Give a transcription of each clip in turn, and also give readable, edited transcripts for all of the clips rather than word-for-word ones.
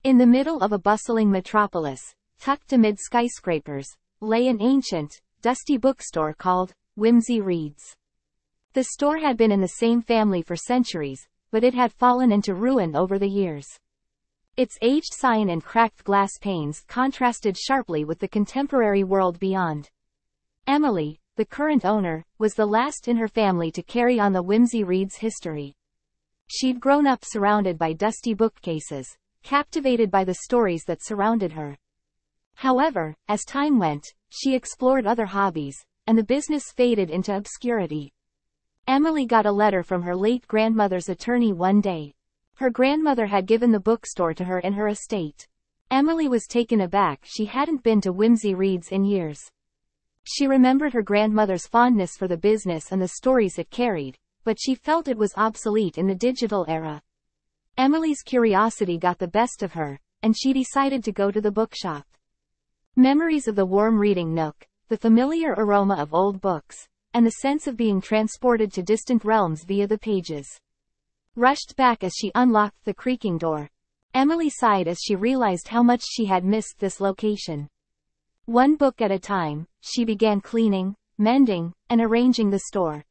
In the middle of a bustling metropolis, tucked amid skyscrapers, lay an ancient, dusty bookstore called Whimsy Reads. The store had been in the same family for centuries, but it had fallen into ruin over the years. Its aged sign and cracked glass panes contrasted sharply with the contemporary world beyond. Emily, the current owner, was the last in her family to carry on the Whimsy Reads history. She'd grown up surrounded by dusty bookcases, captivated by the stories that surrounded her. However, as time went, she explored other hobbies, and the business faded into obscurity. Emily got a letter from her late grandmother's attorney one day. Her grandmother had given the bookstore to her in her estate. Emily was taken aback. She hadn't been to Whimsy Reads in years. She remembered her grandmother's fondness for the business and the stories it carried, but she felt it was obsolete in the digital era. Emily's curiosity got the best of her, and she decided to go to the bookshop. Memories of the warm reading nook, the familiar aroma of old books, and the sense of being transported to distant realms via the pages rushed back as she unlocked the creaking door. Emily sighed as she realized how much she had missed this location. One book at a time, she began cleaning, mending, and arranging the store.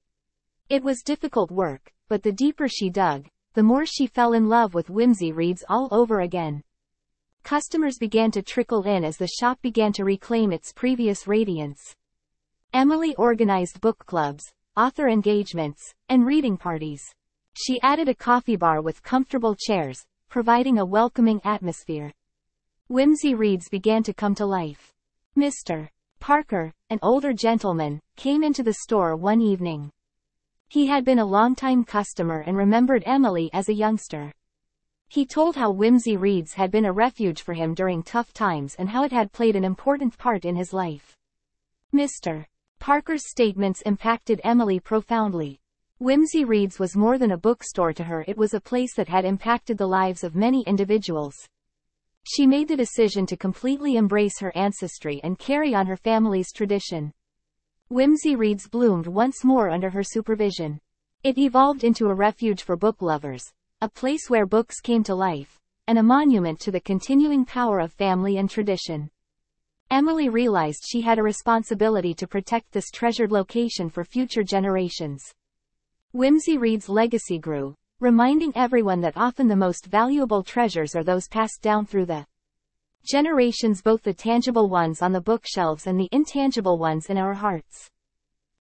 It was difficult work, but the deeper she dug, the more she fell in love with Whimsy Reads all over again. Customers began to trickle in as the shop began to reclaim its previous radiance. Emily organized book clubs, author engagements, and reading parties. She added a coffee bar with comfortable chairs, providing a welcoming atmosphere. Whimsy Reads began to come to life. Mr. Parker, an older gentleman, came into the store one evening. He had been a longtime customer and remembered Emily as a youngster. He told how Whimsy Reads had been a refuge for him during tough times and how it had played an important part in his life. Mr. Parker's statements impacted Emily profoundly. Whimsy Reads was more than a bookstore to her. It was a place that had impacted the lives of many individuals. She made the decision to completely embrace her ancestry and carry on her family's tradition. Whimsy Reads bloomed once more under her supervision. It evolved into a refuge for book lovers, a place where books came to life, and a monument to the continuing power of family and tradition. Emily realized she had a responsibility to protect this treasured location for future generations. Whimsy Reads' legacy grew, reminding everyone that often the most valuable treasures are those passed down through the generations, both the tangible ones on the bookshelves and the intangible ones in our hearts.